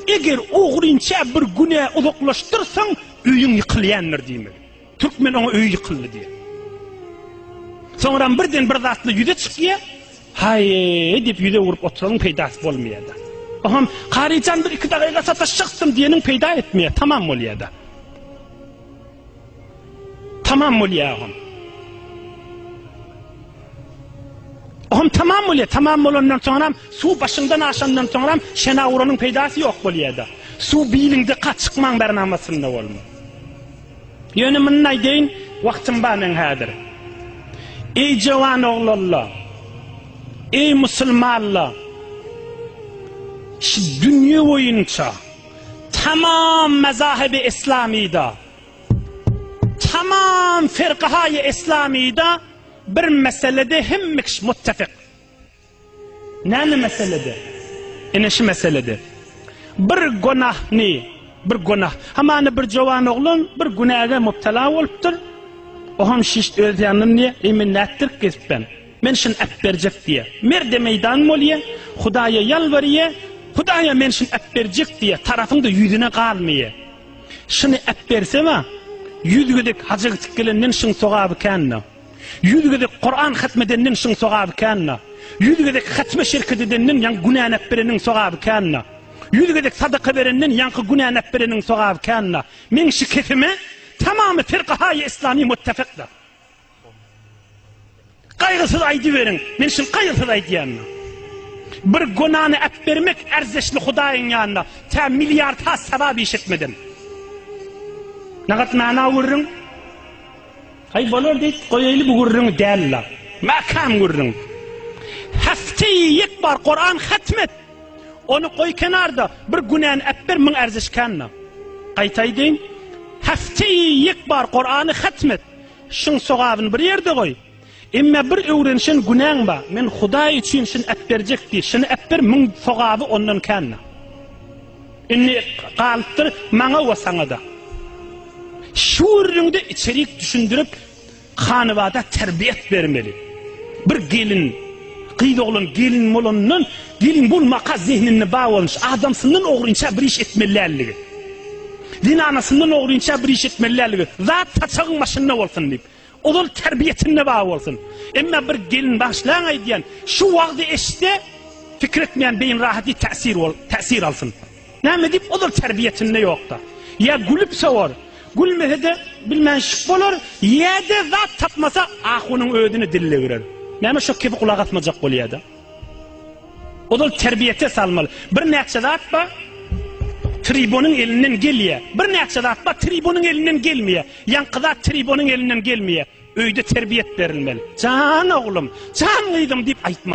Eger oğrunça bir güne uzaklaştırsan öyün yıkılyanır diyemeli. Türkmen ona öy yıkıldı diye. Sonra birden bir zatlı yüze çıkıyor. Hayy deyip yüze vurup oturalım peydası olmuyor da. Aham harican bir iki dakika sataşacaksın diyenin peyda etmeye tamam oluyor da. Tamam oluyor aham. Aham tamam oluyor. Tamam olandan sonra su başından aşandan sonra şena uğranın peydası yok oluyor da. Su bilinde kat çıkman bernamasında olmuyor. Yönümün ne deyin? Vaktim bana hadir. Ey cevan oğlallah, ey Müslümanlar, şu dünya boyunca tamam mezahib-i İslami'da, tamam firqahay-i İslami'da bir meselede hemmikiş muttefik. Ne meselede? İneşi meselede. Bir günah ne? Bir günah. Hemen bir cevan oğlan bir günaha müptela oluptur. Oham şişt özyanın ne? Minnettir kesben. Men şun etbercek diye. Merde meydan moliye, Hudaya yalvarıya, Hudaya men şun etbercek diye. Tarafında yüzüne kalmaya. Şunu etberse mi? Yüzgüdük hacı tıkkılının şun soğabı kanna. Yüzgüdük Kur'an hatmedeninin şun soğabı kanna. Yüzgüdük hatme şirket edeninin yan günahın etberinin soğabı kanna. Yüzgüdük sadaka verenin yankı günahın etberinin soğabı kanna. Men şirketime tamamı firqahay-i İslami muttefektir. Kaygısız aydı verin. Men şun kaygısız aydı yanına. Bir günahını etbermek erzeşli Hudayın yanına. Ta milyar ta sevabı işitmedin. Ne kadar mana vururun? Hay bolor deyit, koyaylı bu vururun değerler. Makam vururun. Hafteyi yek bar Kur'an hatmet. Onu koy kenarda bir günahını etber min erzeşkanına. Kaytay deyin. Hafteyi yek bar Kur'an'ı hatmet. Şun soğabını bir yerde koy. Emme bir öğrenişin günahın ba. Men Huday için şun etbercek değil. Şunu etber min soğabı ondan kanına. İnni kalıptır mana ve sana da. Şu üründe içerik düşündürüp hanıvada terbiyet vermeli. Bir gelin, kıydı olun gelin molunun, gelin bulmaka zihnini bağ olmuş. Adamsının oğrunca bir iş etmelilerliği. Din anasından oğrunca bir iş etmelilerliği. Zat taçağın başında olsun deyip. Odul terbiyetine bağ olsun. Ama bir gelin başlayan ay diyen, şu vakti eşte fikretmeyen beyin rahati tesir alsın. Ne deyip odul terbiyetine yok da. Ya gülüpse var. Gülmese de bilmen şık olur, ya da zat tapmasa ahunun ödünü dille verir. Neyme şu kebi kulak atmayacak oluyor da. O da terbiyete salmalı. Bir nekçe zat ba, tribunun elinden geliyor. Bir nekçe zat ba, tribunun elinden gelmiyor. Yankıda tribunun elinden gelmiyor. Öyde terbiyet verilmeli. Can oğlum, can kıydım deyip aytmalı.